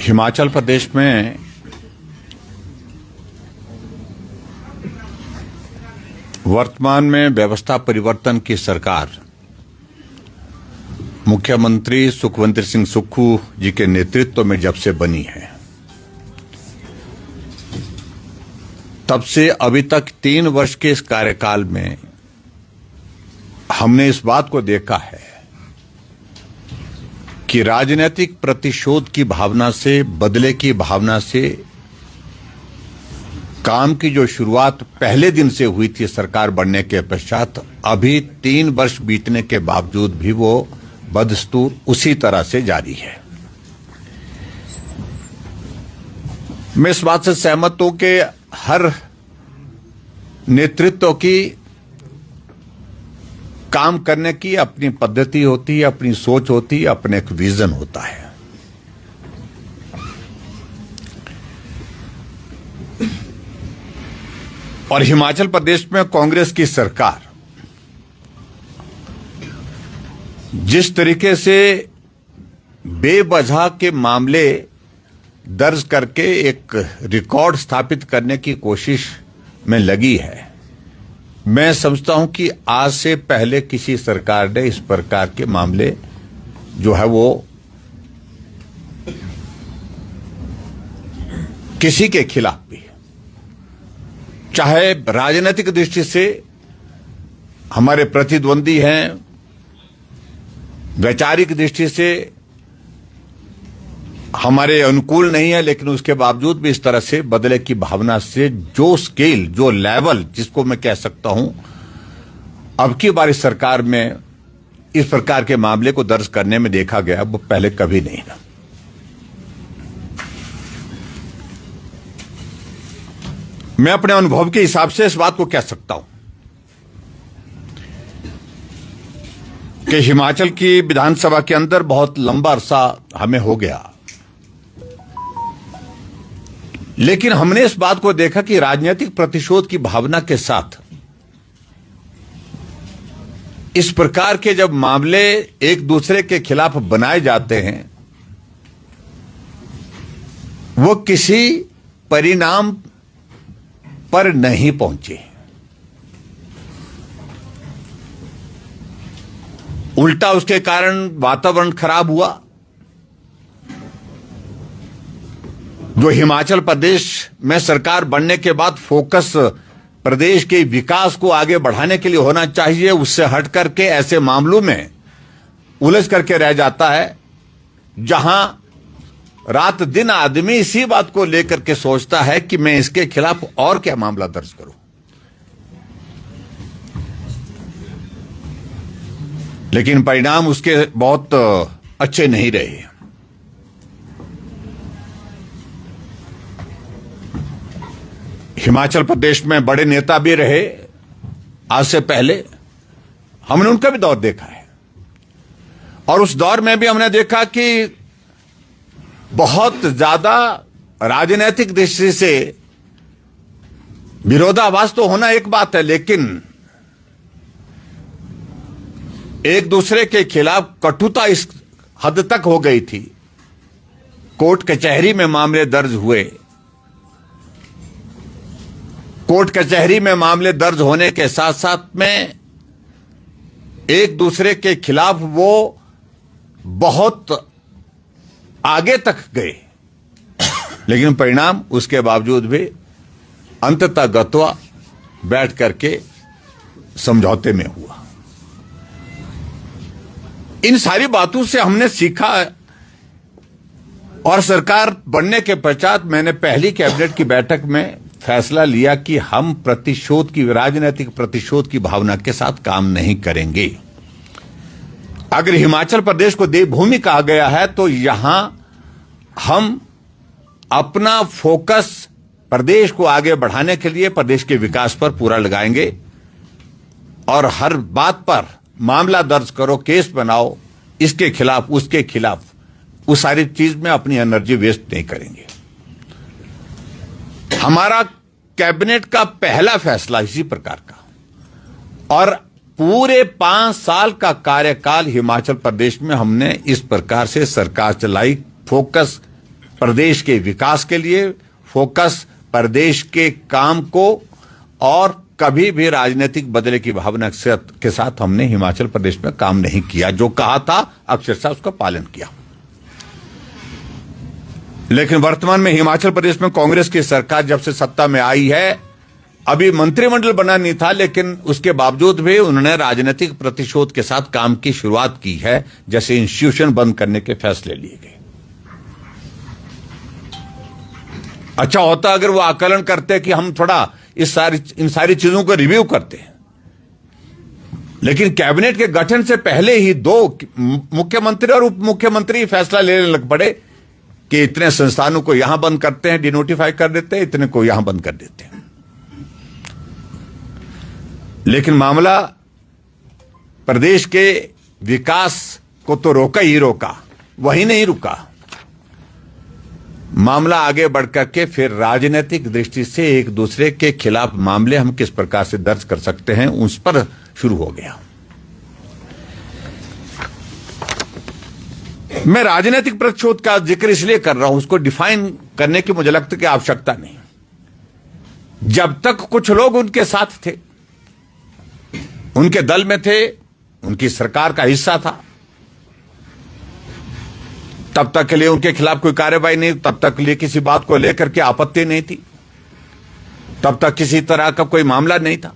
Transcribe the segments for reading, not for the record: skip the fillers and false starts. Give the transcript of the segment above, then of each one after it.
हिमाचल प्रदेश में वर्तमान में व्यवस्था परिवर्तन की सरकार मुख्यमंत्री सुखविंदर सिंह सुक्खू जी के नेतृत्व में जब से बनी है, तब से अभी तक 3 वर्ष के इस कार्यकाल में हमने इस बात को देखा है कि राजनीतिक प्रतिशोध की भावना से, बदले की भावना से काम की जो शुरुआत पहले दिन से हुई थी सरकार बनने के पश्चात, अभी 3 वर्ष बीतने के बावजूद भी वो बदस्तूर उसी तरह से जारी है। मैं इस बात से सहमत हूं कि हर नेतृत्व की काम करने की अपनी पद्धति होती है, अपनी सोच होती है, अपने एक विजन होता है। और हिमाचल प्रदेश में कांग्रेस की सरकार जिस तरीके से बेवजह के मामले दर्ज करके एक रिकॉर्ड स्थापित करने की कोशिश में लगी है, मैं समझता हूं कि आज से पहले किसी सरकार ने इस प्रकार के मामले जो है वो किसी के खिलाफ भी, चाहे राजनीतिक दृष्टि से हमारे प्रतिद्वंदी हैं, वैचारिक दृष्टि से हमारे अनुकूल नहीं है, लेकिन उसके बावजूद भी इस तरह से बदले की भावना से जो स्केल, जो लेवल, जिसको मैं कह सकता हूं अब की बार इस सरकार में इस प्रकार के मामले को दर्ज करने में देखा गया, वो पहले कभी नहीं था। मैं अपने अनुभव के हिसाब से इस बात को कह सकता हूं कि हिमाचल की विधानसभा के अंदर बहुत लंबा अरसा हमें हो गया, लेकिन हमने इस बात को देखा कि राजनीतिक प्रतिशोध की भावना के साथ इस प्रकार के जब मामले एक दूसरे के खिलाफ बनाए जाते हैं, वो किसी परिणाम पर नहीं पहुंचे, उल्टा उसके कारण वातावरण खराब हुआ। जो हिमाचल प्रदेश में सरकार बनने के बाद फोकस प्रदेश के विकास को आगे बढ़ाने के लिए होना चाहिए, उससे हट करके ऐसे मामलों में उलझ करके रह जाता है जहां रात दिन आदमी इसी बात को लेकर के सोचता है कि मैं इसके खिलाफ और क्या मामला दर्ज करूं। लेकिन परिणाम उसके बहुत अच्छे नहीं रहे। हिमाचल प्रदेश में बड़े नेता भी रहे आज से पहले, हमने उनका भी दौर देखा है, और उस दौर में भी हमने देखा कि बहुत ज्यादा राजनीतिक दृष्टि से विरोधाभास तो होना एक बात है, लेकिन एक दूसरे के खिलाफ कटुता इस हद तक हो गई थी, कोर्ट कचहरी में मामले दर्ज हुए। कोर्ट कचहरी में मामले दर्ज होने के साथ साथ में एक दूसरे के खिलाफ वो बहुत आगे तक गए, लेकिन परिणाम उसके बावजूद भी अंततः गत्वा बैठ करके समझौते में हुआ। इन सारी बातों से हमने सीखा, और सरकार बनने के पश्चात मैंने पहली कैबिनेट की बैठक में फैसला लिया कि हम प्रतिशोध की, राजनीतिक प्रतिशोध की भावना के साथ काम नहीं करेंगे। अगर हिमाचल प्रदेश को देवभूमि कहा गया है, तो यहां हम अपना फोकस प्रदेश को आगे बढ़ाने के लिए, प्रदेश के विकास पर पूरा लगाएंगे, और हर बात पर मामला दर्ज करो, केस बनाओ, इसके खिलाफ, उसके खिलाफ, उस सारी चीज में अपनी एनर्जी वेस्ट नहीं करेंगे। हमारा कैबिनेट का पहला फैसला इसी प्रकार का, और पूरे 5 साल का कार्यकाल हिमाचल प्रदेश में हमने इस प्रकार से सरकार चलाई, फोकस प्रदेश के विकास के लिए, फोकस प्रदेश के काम को, और कभी भी राजनीतिक बदले की भावना के साथ हमने हिमाचल प्रदेश में काम नहीं किया। जो कहा था अक्षरशः उसका पालन किया। लेकिन वर्तमान में हिमाचल प्रदेश में कांग्रेस की सरकार जब से सत्ता में आई है, अभी मंत्रिमंडल बना नहीं था, लेकिन उसके बावजूद भी उन्होंने राजनीतिक प्रतिशोध के साथ काम की शुरुआत की है। जैसे इंस्टीट्यूशन बंद करने के फैसले लिए गए। अच्छा होता अगर वो आकलन करते कि हम थोड़ा इन सारी चीजों को रिव्यू करते हैं। लेकिन कैबिनेट के गठन से पहले ही 2 मुख्यमंत्री और उप मुख्यमंत्री फैसला लेने लग पड़े कि इतने संस्थानों को यहां बंद करते हैं, डिनोटिफाई कर देते हैं, इतने को यहां बंद कर देते हैं। लेकिन मामला प्रदेश के विकास को तो रोका ही रोका, वही नहीं रुका। मामला आगे बढ़कर के फिर राजनीतिक दृष्टि से एक दूसरे के खिलाफ मामले हम किस प्रकार से दर्ज कर सकते हैं, उस पर शुरू हो गया। मैं राजनीतिक प्रतिशोध का जिक्र इसलिए कर रहा हूं, उसको डिफाइन करने की मुझे लगता है कि आवश्यकता नहीं। जब तक कुछ लोग उनके साथ थे, उनके दल में थे, उनकी सरकार का हिस्सा था, तब तक के लिए उनके खिलाफ कोई कार्रवाई नहीं, तब तक के लिए किसी बात को लेकर के आपत्ति नहीं थी, तब तक किसी तरह का कोई मामला नहीं था।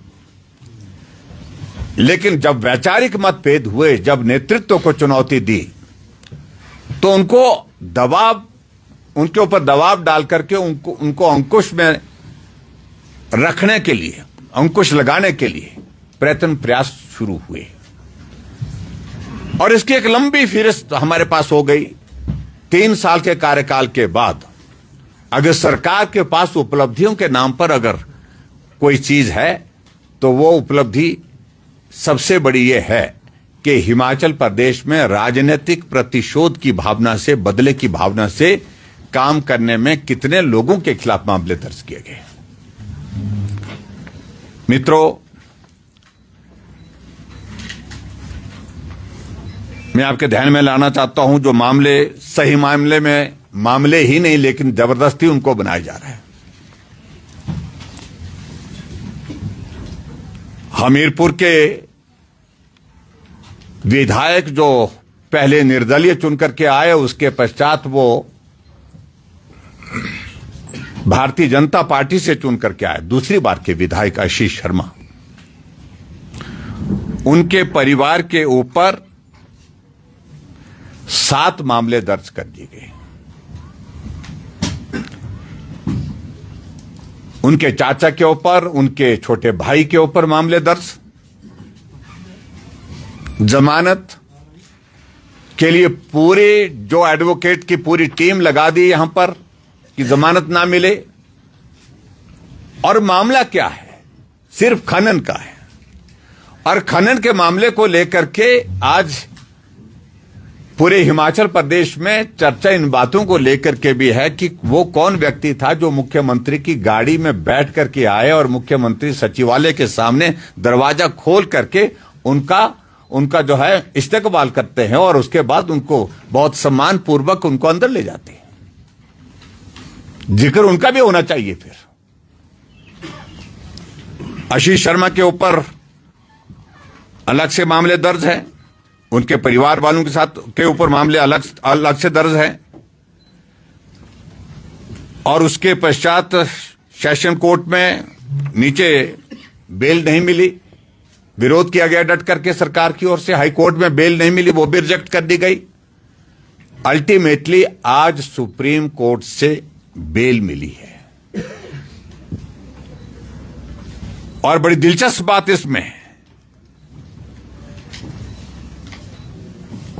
लेकिन जब वैचारिक मतभेद हुए, जब नेतृत्व को चुनौती दी, तो उनके ऊपर दबाव डाल करके उनको अंकुश में रखने के लिए, अंकुश लगाने के लिए प्रयास शुरू हुए। और इसकी एक लंबी फिहरिस्त हमारे पास हो गई। 3 साल के कार्यकाल के बाद अगर सरकार के पास उपलब्धियों के नाम पर अगर कोई चीज है, तो वो उपलब्धि सबसे बड़ी ये है कि हिमाचल प्रदेश में राजनीतिक प्रतिशोध की भावना से, बदले की भावना से काम करने में कितने लोगों के खिलाफ मामले दर्ज किए गए। मित्रों, मैं आपके ध्यान में लाना चाहता हूं, जो मामले सही मामले में मामले ही नहीं, लेकिन जबरदस्ती उनको बनाया जा रहा है। हमीरपुर के विधायक जो पहले निर्दलीय चुन करके आए, उसके पश्चात वो भारतीय जनता पार्टी से चुन करके आए, दूसरी बार के विधायक आशीष शर्मा, उनके परिवार के ऊपर 7 मामले दर्ज कर दिए गए। उनके चाचा के ऊपर, उनके छोटे भाई के ऊपर मामले दर्ज। जमानत के लिए पूरे जो एडवोकेट की पूरी टीम लगा दी यहां पर कि जमानत ना मिले। और मामला क्या है? सिर्फ खनन का है। और खनन के मामले को लेकर के आज पूरे हिमाचल प्रदेश में चर्चा इन बातों को लेकर के भी है कि वो कौन व्यक्ति था जो मुख्यमंत्री की गाड़ी में बैठ करके आए और मुख्यमंत्री सचिवालय के सामने दरवाजा खोल करके उनका जो है इस्तेकबाल करते हैं और उसके बाद उनको बहुत सम्मान पूर्वक उनको अंदर ले जाते हैं। जिक्र उनका भी होना चाहिए। फिर आशीष शर्मा के ऊपर अलग से मामले दर्ज हैं, उनके परिवार वालों के साथ के ऊपर मामले अलग से दर्ज हैं। और उसके पश्चात सेशन कोर्ट में नीचे बेल नहीं मिली, विरोध किया गया डट करके सरकार की ओर से। हाई कोर्ट में बेल नहीं मिली, वो भी रिजेक्ट कर दी गई। अल्टीमेटली आज सुप्रीम कोर्ट से बेल मिली है। और बड़ी दिलचस्प बात इसमें,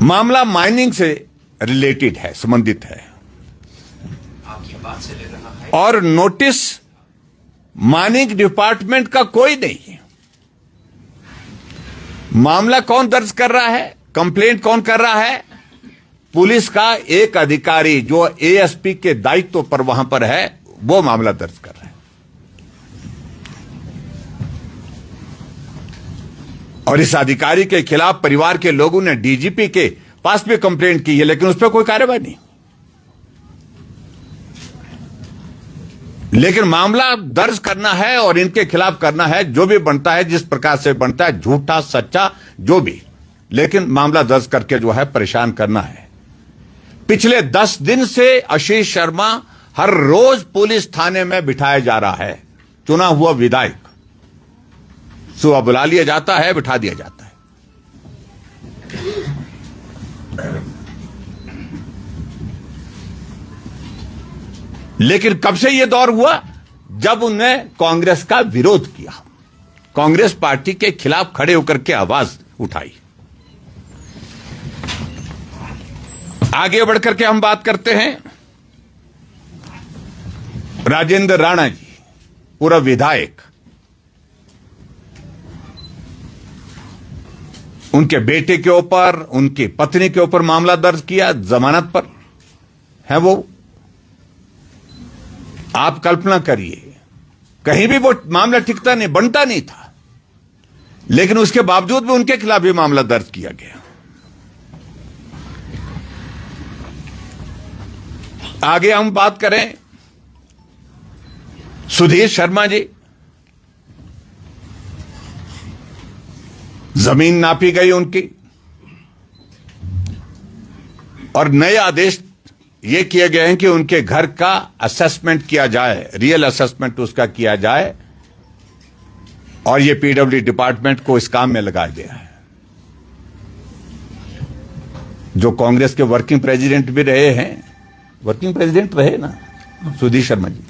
मामला माइनिंग से रिलेटेड है, संबंधित है। आपकी बात से ले रहा है। और नोटिस माइनिंग डिपार्टमेंट का कोई नहीं है। मामला कौन दर्ज कर रहा है, कंप्लेंट कौन कर रहा है? पुलिस का एक अधिकारी जो एएसपी के दायित्व पर वहां पर है, वो मामला दर्ज कर रहा है। और इस अधिकारी के खिलाफ परिवार के लोगों ने डीजीपी के पास भी कंप्लेंट की है, लेकिन उस पर कोई कार्रवाई नहीं। लेकिन मामला दर्ज करना है और इनके खिलाफ करना है, जो भी बनता है, जिस प्रकार से बनता है, झूठा सच्चा जो भी, लेकिन मामला दर्ज करके जो है परेशान करना है। पिछले 10 दिन से आशीष शर्मा हर रोज पुलिस थाने में बिठाया जा रहा है। चुना हुआ विधायक सुबह बुला लिया जाता है, बिठा दिया जाता है। लेकिन कब से यह दौर हुआ? जब उन्होंने कांग्रेस का विरोध किया, कांग्रेस पार्टी के खिलाफ खड़े होकर के आवाज उठाई। आगे बढ़कर के हम बात करते हैं राजेंद्र राणा जी, पूरा विधायक, उनके बेटे के ऊपर, उनकी पत्नी के ऊपर मामला दर्ज किया, जमानत पर है वो। आप कल्पना करिए, कहीं भी वो मामला टिकता नहीं, बनता नहीं था, लेकिन उसके बावजूद भी उनके खिलाफ भी मामला दर्ज किया गया। आगे हम बात करें सुधीर शर्मा जी, जमीन नापी गई उनकी और नए आदेश ये किए गए हैं कि उनके घर का असेसमेंट किया जाए, रियल असेसमेंट उसका किया जाए, और ये पीडब्ल्यूडी डिपार्टमेंट को इस काम में लगाया गया है। जो कांग्रेस के वर्किंग प्रेसिडेंट भी रहे हैं, वर्किंग प्रेसिडेंट रहे ना सुधीर शर्मा जी,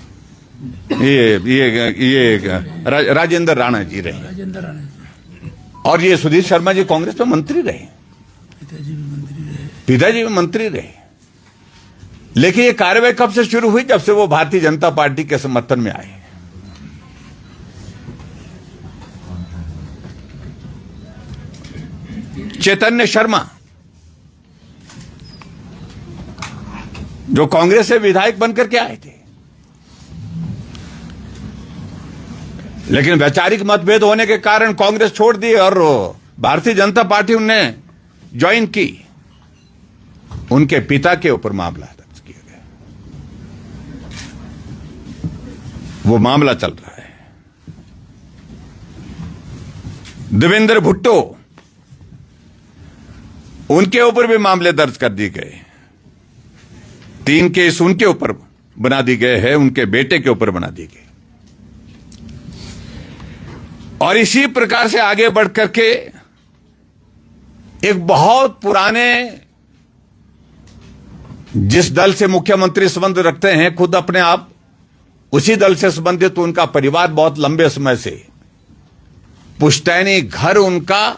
ये राजेंद्र राणा जी रहे, और ये सुधीर शर्मा जी कांग्रेस में मंत्री रहे, पिताजी भी मंत्री रहे। लेकिन ये कार्रवाई कब से शुरू हुई? जब से वो भारतीय जनता पार्टी के समर्थन में आए। चैतन्य शर्मा जो कांग्रेस से विधायक बनकर के आए थे, लेकिन वैचारिक मतभेद होने के कारण कांग्रेस छोड़ दी और भारतीय जनता पार्टी उन्हें ज्वाइन की। उनके पिता के ऊपर मामला दर्ज किया गया, वो मामला चल रहा है। देवेंद्र भुट्टो, उनके ऊपर भी मामले दर्ज कर दिए गए। 3 केस उनके ऊपर बना दिए गए हैं, उनके बेटे के ऊपर बना दिए गए। और इसी प्रकार से आगे बढ़ करके एक बहुत पुराने, जिस दल से मुख्यमंत्री संबंध रखते हैं खुद अपने आप, उसी दल से संबंधित उनका परिवार बहुत लंबे समय से, पुश्तैनी घर उनका,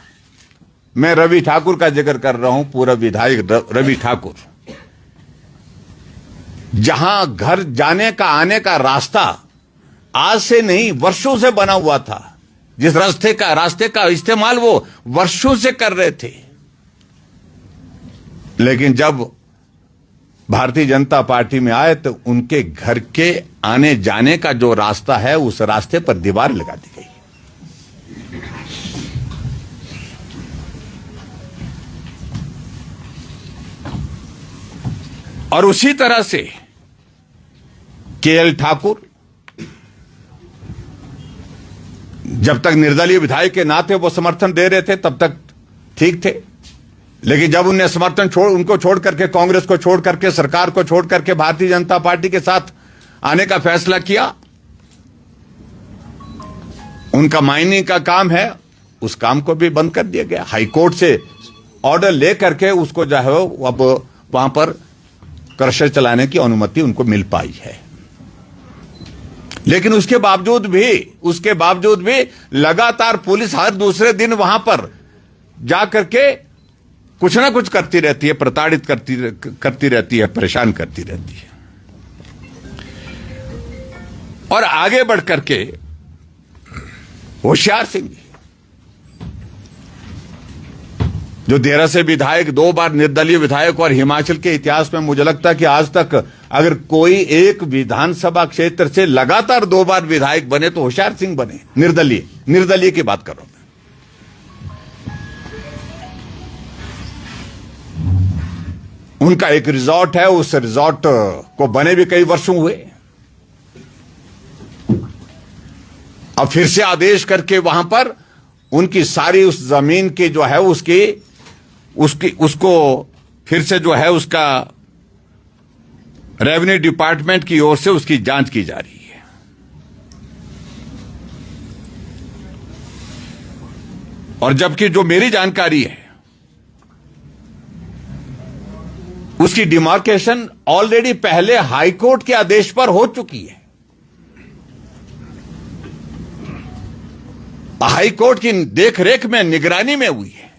मैं रवि ठाकुर का जिक्र कर रहा हूं, पूरा विधायक रवि ठाकुर, जहां घर जाने का आने का रास्ता आज से नहीं वर्षों से बना हुआ था, जिस रास्ते का इस्तेमाल वो वर्षों से कर रहे थे, लेकिन जब भारतीय जनता पार्टी में आए तो उनके घर के आने जाने का जो रास्ता है, उस रास्ते पर दीवार लगा दी गई। और उसी तरह से केएल ठाकुर, जब तक निर्दलीय विधायक के नाते वो समर्थन दे रहे थे तब तक ठीक थे, लेकिन जब उन्हें समर्थन उनको छोड़ करके, कांग्रेस को छोड़ करके, सरकार को छोड़ करके भारतीय जनता पार्टी के साथ आने का फैसला किया, उनका माइनिंग का काम है, उस काम को भी बंद कर दिया गया। हाईकोर्ट से ऑर्डर लेकर के उसको जो है अब वहां पर क्रशर चलाने की अनुमति उनको मिल पाई है। लेकिन उसके बावजूद भी लगातार पुलिस हर दूसरे दिन वहां पर जाकर के कुछ ना कुछ करती रहती है, प्रताड़ित करती रहती है, परेशान करती रहती है। और आगे बढ़ करके होशियार सिंह जी, जो देहरा से विधायक, 2 बार निर्दलीय विधायक, और हिमाचल के इतिहास में मुझे लगता है कि आज तक अगर कोई एक विधानसभा क्षेत्र से लगातार 2 बार विधायक बने तो होशियार सिंह बने। निर्दलीय की बात कर रहा हूं मैं। उनका एक रिजॉर्ट है, उस रिजॉर्ट को बने भी कई वर्षों हुए, अब फिर से आदेश करके वहां पर उनकी सारी उस जमीन की जो है उसको फिर से जो है उसका रेवेन्यू डिपार्टमेंट की ओर से उसकी जांच की जा रही है। और जबकि जो मेरी जानकारी है उसकी डिमार्केशन ऑलरेडी पहले हाईकोर्ट के आदेश पर हो चुकी है। हाईकोर्ट की देखरेख में, निगरानी में हुई है।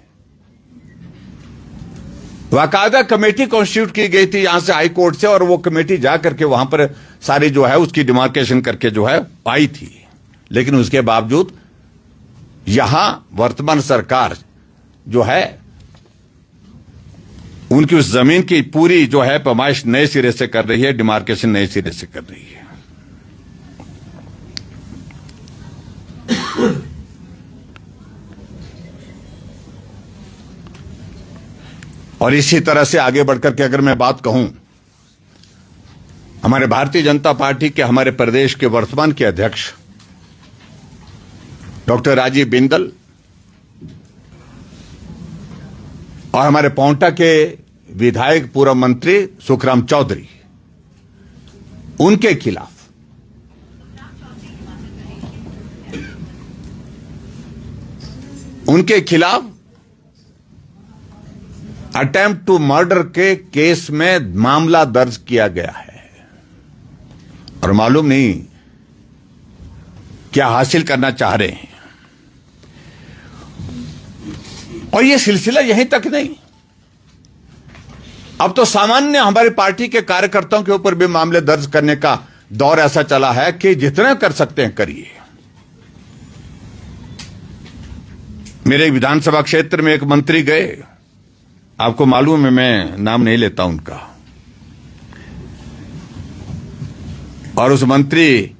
बाकायदा कमेटी कॉन्स्टिट्यूट की गई थी यहां से हाईकोर्ट से, और वो कमेटी जाकर के वहां पर सारी जो है उसकी डिमार्केशन करके जो है आई थी। लेकिन उसके बावजूद यहां वर्तमान सरकार जो है उनकी उस जमीन की पूरी जो है पैमाइश नए सिरे से कर रही है, डिमार्केशन नए सिरे से कर रही है। और इसी तरह से आगे बढ़कर के अगर मैं बात कहूं, हमारे भारतीय जनता पार्टी के हमारे प्रदेश के वर्तमान के अध्यक्ष डॉक्टर राजीव बिंदल और हमारे पांवटा के विधायक पूर्व मंत्री सुखराम चौधरी, उनके खिलाफ अटेम्प्ट टू मर्डर के केस में मामला दर्ज किया गया है। और मालूम नहीं क्या हासिल करना चाह रहे हैं। और यह सिलसिला यहीं तक नहीं, अब तो सामान्य हमारी पार्टी के कार्यकर्ताओं के ऊपर भी मामले दर्ज करने का दौर ऐसा चला है कि जितना कर सकते हैं करिए। मेरे विधानसभा क्षेत्र में एक मंत्री गए, आपको मालूम है, मैं नाम नहीं लेता उनका, और उस मंत्री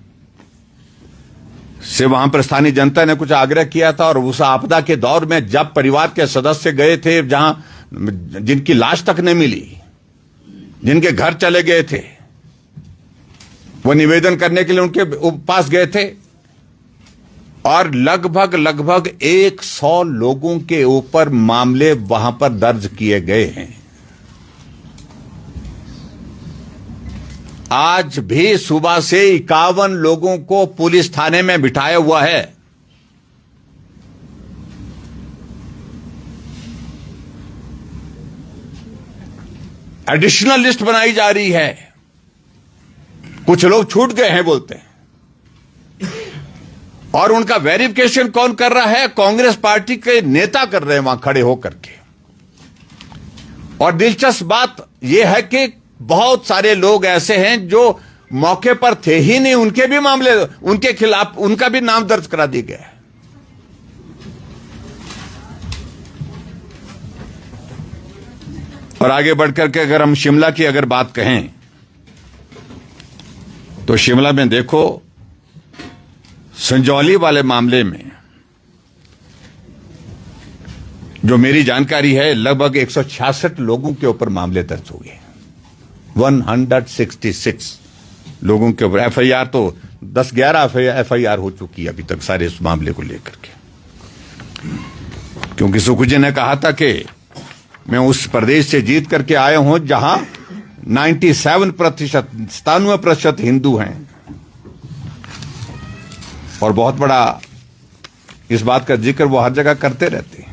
से वहां पर स्थानीय जनता ने कुछ आग्रह किया था। और उस आपदा के दौर में जब परिवार के सदस्य गए थे, जहां जिनकी लाश तक नहीं मिली, जिनके घर चले गए थे, वो निवेदन करने के लिए उनके पास गए थे, और लगभग 100 लोगों के ऊपर मामले वहां पर दर्ज किए गए हैं। आज भी सुबह से 51 लोगों को पुलिस थाने में बिठाया हुआ है। एडिशनल लिस्ट बनाई जा रही है। कुछ लोग छूट गए हैं बोलते हैं, और उनका वेरिफिकेशन कौन कर रहा है? कांग्रेस पार्टी के नेता कर रहे हैं वहां खड़े होकर के। और दिलचस्प बात यह है कि बहुत सारे लोग ऐसे हैं जो मौके पर थे ही नहीं, उनके भी मामले, उनके खिलाफ उनका भी नाम दर्ज करा दिया गया है। और आगे बढ़कर के अगर हम शिमला की अगर बात कहें, तो शिमला में देखो, संजौली वाले मामले में जो मेरी जानकारी है, लगभग 166 लोगों के ऊपर मामले दर्ज हो गए। 166 लोगों के ऊपर एफआईआर, तो 10-11 एफआईआर हो चुकी है अभी तक सारे इस मामले को लेकर के। क्योंकि सुखू जी ने कहा था कि मैं उस प्रदेश से जीत करके आया हूं जहां 97% हिंदू हैं। और बहुत बड़ा इस बात का जिक्र वो हर जगह करते रहते हैं।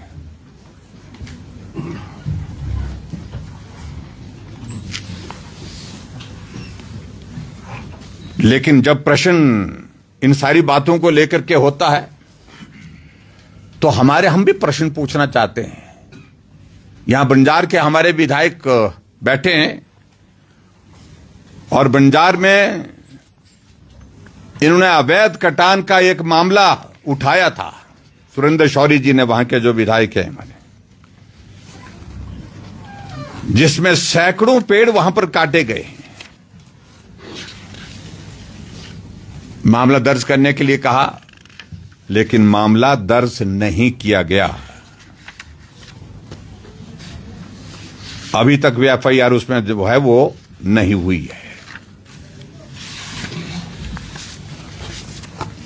लेकिन जब प्रश्न इन सारी बातों को लेकर के होता है, तो हम भी प्रश्न पूछना चाहते हैं। यहां बंजार के हमारे विधायक बैठे हैं, और बंजार में इन्होंने अवैध कटान का एक मामला उठाया था। सुरेंद्र शौरी जी ने, वहां के जो विधायक हैं हमारे, जिसमें सैकड़ों पेड़ वहां पर काटे गए। मामला दर्ज करने के लिए कहा, लेकिन मामला दर्ज नहीं किया गया। अभी तक भी एफआईआर उसमें जो है वो नहीं हुई है।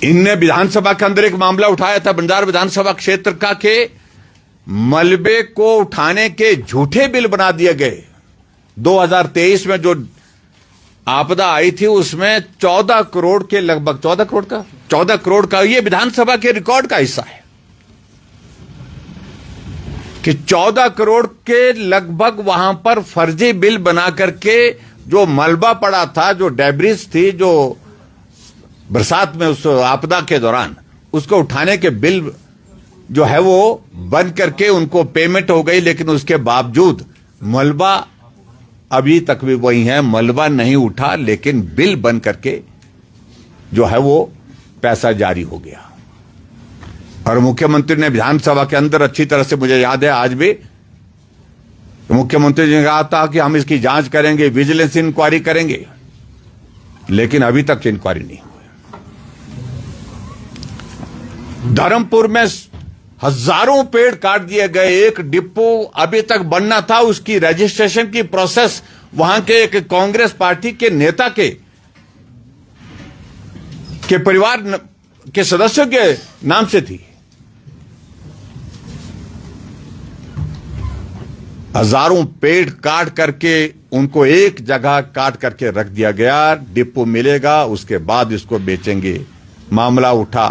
इनने विधानसभा के अंदर एक मामला उठाया था बंजार विधानसभा क्षेत्र का के मलबे को उठाने के झूठे बिल बना दिए गए। 2023 में जो आपदा आई थी उसमें 14 करोड़ के लगभग 14 करोड़ का ये विधानसभा के रिकॉर्ड का हिस्सा है कि 14 करोड़ के लगभग वहां पर फर्जी बिल बना करके जो मलबा पड़ा था, जो डेब्रिस थी, जो बरसात में उस आपदा के दौरान उसको उठाने के बिल जो है वो बन करके उनको पेमेंट हो गई, लेकिन उसके बावजूद मलबा अभी तक भी वही है, मलबा नहीं उठा, लेकिन बिल बन करके जो है वो पैसा जारी हो गया। और मुख्यमंत्री ने विधानसभा के अंदर अच्छी तरह से मुझे याद है, आज भी मुख्यमंत्री जी ने कहा था कि हम इसकी जांच करेंगे, विजिलेंस इंक्वायरी करेंगे, लेकिन अभी तक इंक्वायरी नहीं हुई। धर्मपुर में हजारों पेड़ काट दिए गए, एक डिपो अभी तक बनना था, उसकी रजिस्ट्रेशन की प्रोसेस वहां के एक कांग्रेस पार्टी के नेता के परिवार के सदस्यों के नाम से थी। हजारों पेड़ काट करके उनको एक जगह काट करके रख दिया गया, डिपो मिलेगा उसके बाद इसको बेचेंगे। मामला उठा,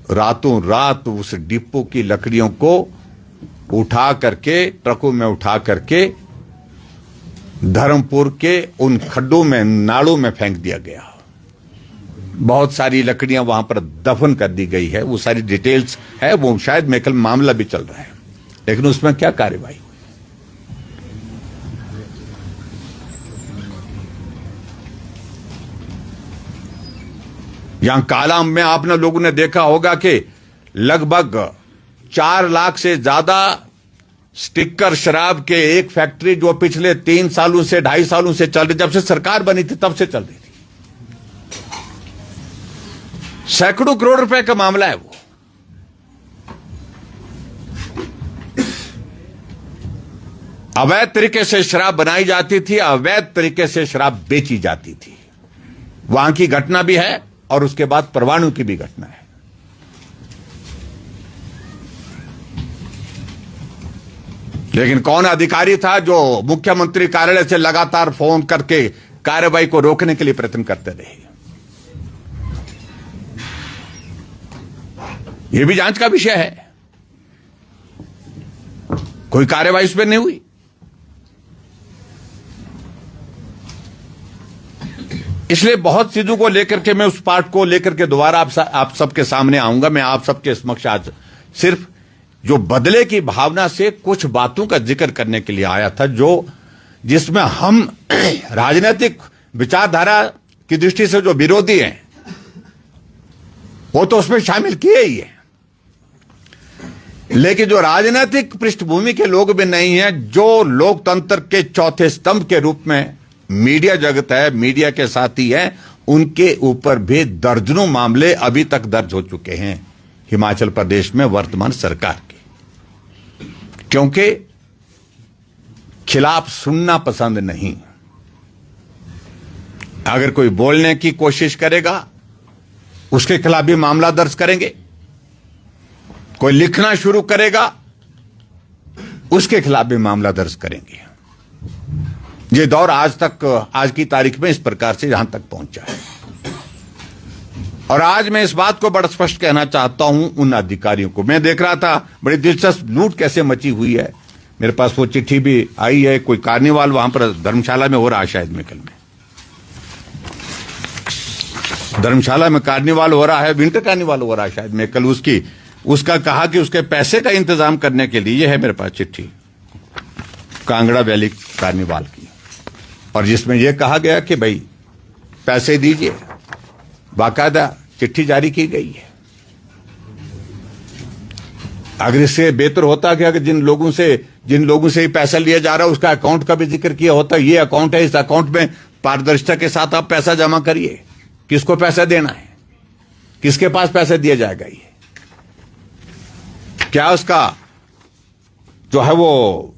रातों रात उस डिपो की लकड़ियों को उठा करके ट्रकों में उठा करके धर्मपुर के उन खड्डों में, नालों में फेंक दिया गया। बहुत सारी लकड़ियां वहां पर दफन कर दी गई है, वो सारी डिटेल्स है, वो शायद मेकल मामला भी चल रहा है, लेकिन उसमें क्या कार्रवाई हुई? यहां कालाम में आपने लोगों ने देखा होगा कि लगभग 4 लाख से ज्यादा स्टिकर शराब के एक फैक्ट्री जो पिछले 3 सालों से 2.5 सालों से चल रही, जब से सरकार बनी थी तब से चल रही थी। सैकड़ों करोड़ रुपए का मामला है वो। अवैध तरीके से शराब बनाई जाती थी, अवैध तरीके से शराब बेची जाती थी। वहां की घटना भी है और उसके बाद परवाणु की भी घटना है। लेकिन कौन अधिकारी था जो मुख्यमंत्री कार्यालय से लगातार फोन करके कार्रवाई को रोकने के लिए प्रयत्न करते रहे? यह भी जांच का विषय है। कोई कार्रवाई इस पर नहीं हुई। इसलिए बहुत चीजों को लेकर के मैं उस पार्ट को लेकर के दोबारा आप सबके सामने आऊंगा। मैं आप सबके समक्ष आज सिर्फ जो बदले की भावना से कुछ बातों का जिक्र करने के लिए आया था, जो जिसमें हम राजनीतिक विचारधारा की दृष्टि से जो विरोधी हैं वो तो उसमें शामिल किए ही है, लेकिन जो राजनीतिक पृष्ठभूमि के लोग भी नहीं हैं, जो लोकतंत्र के चौथे स्तंभ के रूप में मीडिया जगत है, मीडिया के साथी है, उनके ऊपर भी दर्जनों मामले अभी तक दर्ज हो चुके हैं हिमाचल प्रदेश में वर्तमान सरकार के, क्योंकि खिलाफ सुनना पसंद नहीं। अगर कोई बोलने की कोशिश करेगा उसके खिलाफ भी मामला दर्ज करेंगे, कोई लिखना शुरू करेगा उसके खिलाफ भी मामला दर्ज करेंगे। ये दौर आज की तारीख में इस प्रकार से यहां तक पहुंचा है। और आज मैं इस बात को बड़ा स्पष्ट कहना चाहता हूं उन अधिकारियों को। मैं देख रहा था बड़ी दिलचस्प लूट कैसे मची हुई है। मेरे पास वो चिट्ठी भी आई है, कोई कार्निवाल वहां पर धर्मशाला में हो रहा है, शायद मेकल में धर्मशाला में कार्निवाल हो रहा है, विंटर कार्निवाल हो रहा है शायद मेकल। उसका कहा कि उसके पैसे का इंतजाम करने के लिए, ये है मेरे पास चिट्ठी कांगड़ा वैली कार्निवाल की, और जिसमें यह कहा गया कि भाई पैसे दीजिए, बाकायदा चिट्ठी जारी की गई है। अगर इससे बेहतर होता कि अगर जिन लोगों से ही पैसा लिया जा रहा है उसका अकाउंट का भी जिक्र किया होता, ये अकाउंट है, इस अकाउंट में पारदर्शिता के साथ आप पैसा जमा करिए, किसको पैसा देना है, किसके पास पैसा दिया जाएगा, ये क्या उसका जो है वो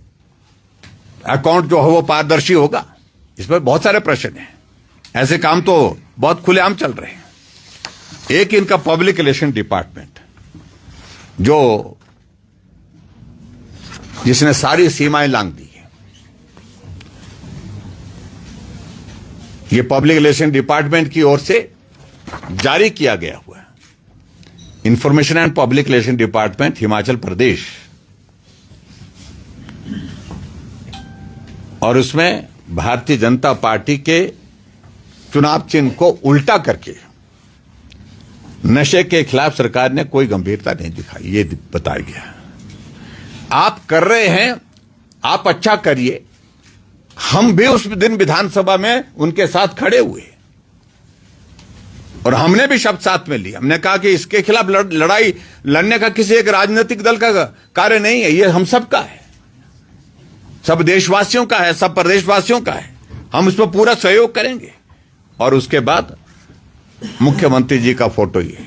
अकाउंट जो है वो पारदर्शी होगा? इस पर बहुत सारे प्रश्न हैं। ऐसे काम तो बहुत खुलेआम चल रहे हैं। एक इनका पब्लिक रिलेशन डिपार्टमेंट, जिसने सारी सीमाएं लांघ दी है। ये पब्लिक रिलेशन डिपार्टमेंट की ओर से जारी किया गया हुआ है। Information and public relation department, Himachal Pradesh, और उसमें भारतीय जनता पार्टी के चुनाव चिन्ह को उल्टा करके नशे के खिलाफ सरकार ने कोई गंभीरता नहीं दिखाई, ये बताया गया। आप कर रहे हैं, आप अच्छा करिए। हम भी उस दिन विधानसभा में उनके साथ खड़े हुए और हमने भी शब्द साथ में लिया। हमने कहा कि इसके खिलाफ लड़ाई लड़ने का किसी एक राजनीतिक दल का कार्य नहीं है, ये हम सबका है, सब देशवासियों का है, सब प्रदेशवासियों का है। हम उस पर पूरा सहयोग करेंगे। और उसके बाद मुख्यमंत्री जी का फोटो ये,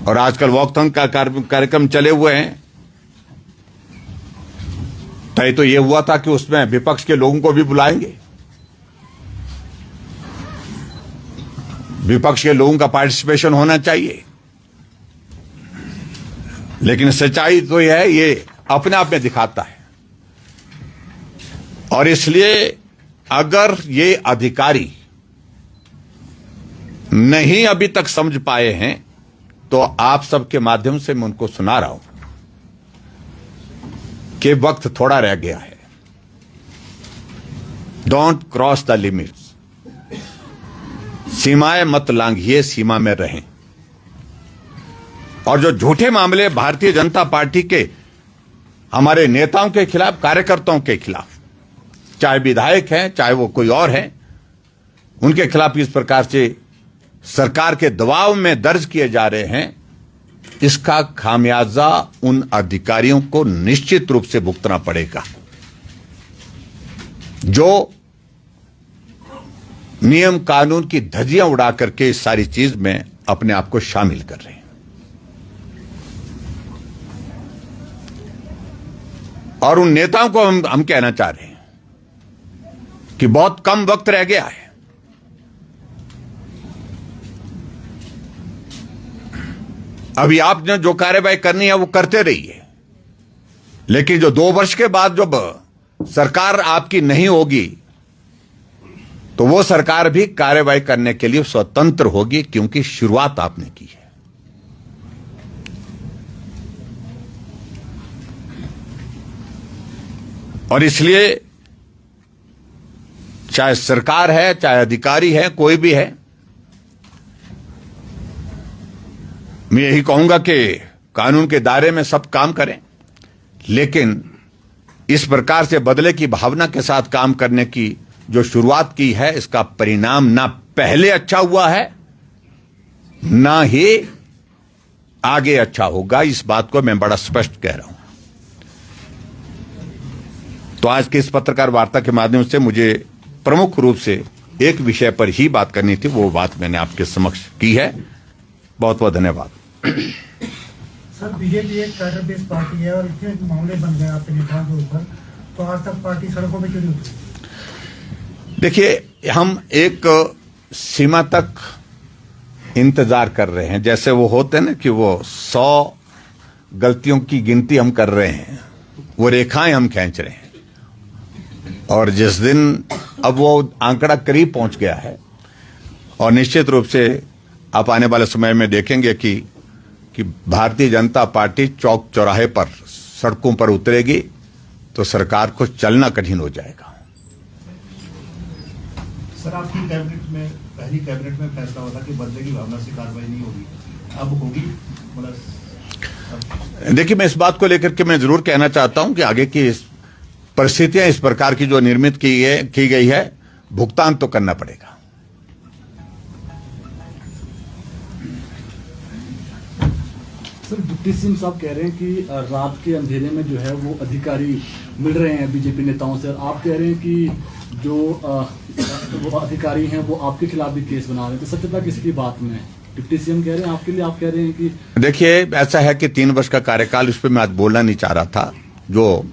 और आजकल वॉकथॉन का कार्यक्रम चले हुए हैं। तय तो ये हुआ था कि उसमें विपक्ष के लोगों को भी बुलाएंगे, विपक्ष के लोगों का पार्टिसिपेशन होना चाहिए। लेकिन सच्चाई तो यह है, ये अपने आप में दिखाता है। और इसलिए अगर ये अधिकारी नहीं अभी तक समझ पाए हैं तो आप सबके माध्यम से मैं उनको सुना रहा हूं कि वक्त थोड़ा रह गया है। डोंट क्रॉस द लिमिट्स, सीमाएं मत लांघिए, सीमा में रहें। और जो झूठे मामले भारतीय जनता पार्टी के हमारे नेताओं के खिलाफ, कार्यकर्ताओं के खिलाफ, चाहे विधायक हैं चाहे वो कोई और हैं, उनके खिलाफ इस प्रकार से सरकार के दबाव में दर्ज किए जा रहे हैं, इसका खामियाजा उन अधिकारियों को निश्चित रूप से भुगतना पड़ेगा जो नियम कानून की धज्जियां उड़ा करके इस सारी चीज में अपने आप को शामिल कर रहे हैं। और उन नेताओं को हम कहना चाह रहे हैं कि बहुत कम वक्त रह गया है। अभी आपने जो कार्रवाई करनी है वो करते रहिए, लेकिन जो 2 वर्ष के बाद जब सरकार आपकी नहीं होगी तो वो सरकार भी कार्रवाई करने के लिए स्वतंत्र होगी, क्योंकि शुरुआत आपने की है। और इसलिए चाहे सरकार है, चाहे अधिकारी है, कोई भी है, मैं यही कहूंगा कि कानून के दायरे में सब काम करें, लेकिन इस प्रकार से बदले की भावना के साथ काम करने की जो शुरुआत की है, इसका परिणाम ना पहले अच्छा हुआ है ना ही आगे अच्छा होगा। इस बात को मैं बड़ा स्पष्ट कह रहा हूं। तो आज के इस पत्रकार वार्ता के माध्यम से मुझे प्रमुख रूप से एक विषय पर ही बात करनी थी, वो बात मैंने आपके समक्ष की है। बहुत बहुत धन्यवाद। सर, बीजेपी एक कैडर बेस्ड पार्टी है और इतने मामले बन गए आपके नेताओं के ऊपर, तो आज तक पार्टी सड़कों में क्यों नहीं उतरी? देखिए, हम एक सीमा तक इंतजार कर रहे हैं। जैसे वो होते हैं ना कि वो 100 गलतियों की गिनती हम कर रहे हैं, वो रेखाएं हम खींच रहे हैं, और जिस दिन अब वो आंकड़ा करीब पहुंच गया है, और निश्चित रूप से आप आने वाले समय में देखेंगे कि भारतीय जनता पार्टी चौक चौराहे पर, सड़कों पर उतरेगी तो सरकार को चलना कठिन हो जाएगा। सर, आपकी कैबिनेट में, पहली कैबिनेट में फैसला हुआ था कि बदले की भावना से कार्रवाई नहीं होगी, अब होगी? मतलब देखिए, मैं इस बात को लेकर के मैं जरूर कहना चाहता हूं कि आगे की परिस्थितियां इस प्रकार की जो निर्मित की गई है, भुगतान तो करना पड़ेगा। सर, डिप्टी सीएम साहब कह रहे हैं कि रात के अंधेरे में जो है वो अधिकारी मिल रहे हैं बीजेपी नेताओं से, और आप कह रहे हैं कि जो वो अधिकारी हैं वो आपके खिलाफ भी केस बना रहे हैं, तो सत्यता किसकी बात में? डिप्टी सीएम कह रहे हैं आपके लिए, आप कह रहे हैं कि देखिए, ऐसा है कि 3 वर्ष का कार्यकाल, उस पर मैं आज बोलना नहीं चाह रहा था। जो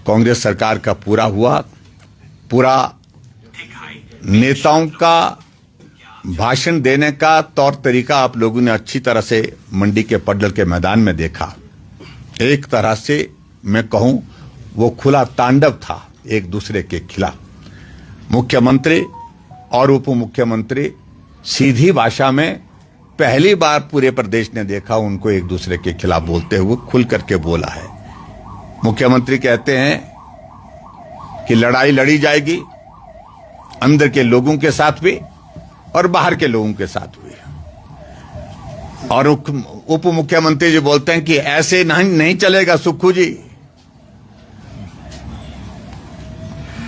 कांग्रेस सरकार का पूरा हुआ, पूरा नेताओं का भाषण देने का तौर तरीका आप लोगों ने अच्छी तरह से मंडी के पड्डल के मैदान में देखा। एक तरह से मैं कहूं वो खुला तांडव था एक दूसरे के खिलाफ। मुख्यमंत्री और उप मुख्यमंत्री सीधी भाषा में पहली बार पूरे प्रदेश ने देखा उनको एक दूसरे के खिलाफ बोलते हुए खुल करके बोला है। मुख्यमंत्री कहते हैं कि लड़ाई लड़ी जाएगी अंदर के लोगों के साथ भी और बाहर के लोगों के साथ भी, और उप मुख्यमंत्री जी बोलते हैं कि ऐसे नहीं चलेगा सुक्खू जी।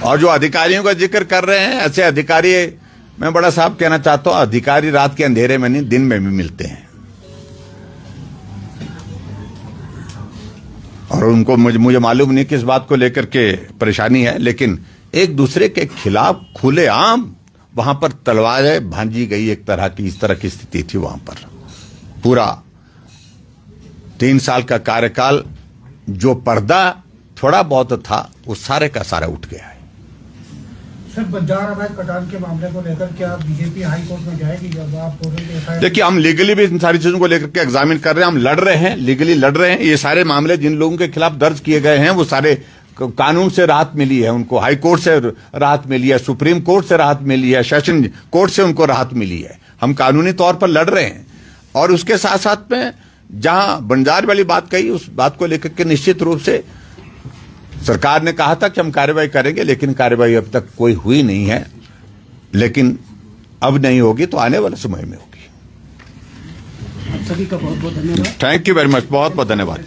और जो अधिकारियों का जिक्र कर रहे हैं, ऐसे अधिकारी, मैं बड़ा साफ कहना चाहता हूं, अधिकारी रात के अंधेरे में नहीं दिन में भी मिलते हैं। और उनको मुझे मालूम नहीं किस बात को लेकर के परेशानी है, लेकिन एक दूसरे के खिलाफ खुलेआम वहां पर तलवारें भांजी गई। एक तरह की इस तरह की स्थिति थी वहां पर। पूरा 3 साल का कार्यकाल जो पर्दा थोड़ा बहुत था वो सारे का सारा उठ गया है। सर, बंजार अवैध कटान के मामले को लेकर क्या बीजेपी हाई कोर्ट में जाएगी? जब आप बोल रहे हैं, देखिए हम लीगली भी इन सारी चीजों को लेकर के एग्जामिन कर रहे हैं, हम लड़ रहे हैं, लीगली लड़ रहे हैं। ये सारे मामले जिन लोगों के खिलाफ दर्ज किए गए हैं वो सारे कानून से राहत मिली है उनको, हाई कोर्ट से राहत मिली है, सुप्रीम कोर्ट से राहत मिली है, सेशन कोर्ट से उनको राहत मिली है। हम कानूनी तौर पर लड़ रहे हैं। और उसके साथ साथ में जहां बंजार वाली बात कही, उस बात को लेकर के निश्चित रूप से सरकार ने कहा था कि हम कार्रवाई करेंगे, लेकिन कार्रवाई अब तक कोई हुई नहीं है। लेकिन अब नहीं होगी तो आने वाले समय में होगी। सभी का बहुत बहुत धन्यवाद। थैंक यू वेरी मच, बहुत बहुत धन्यवाद।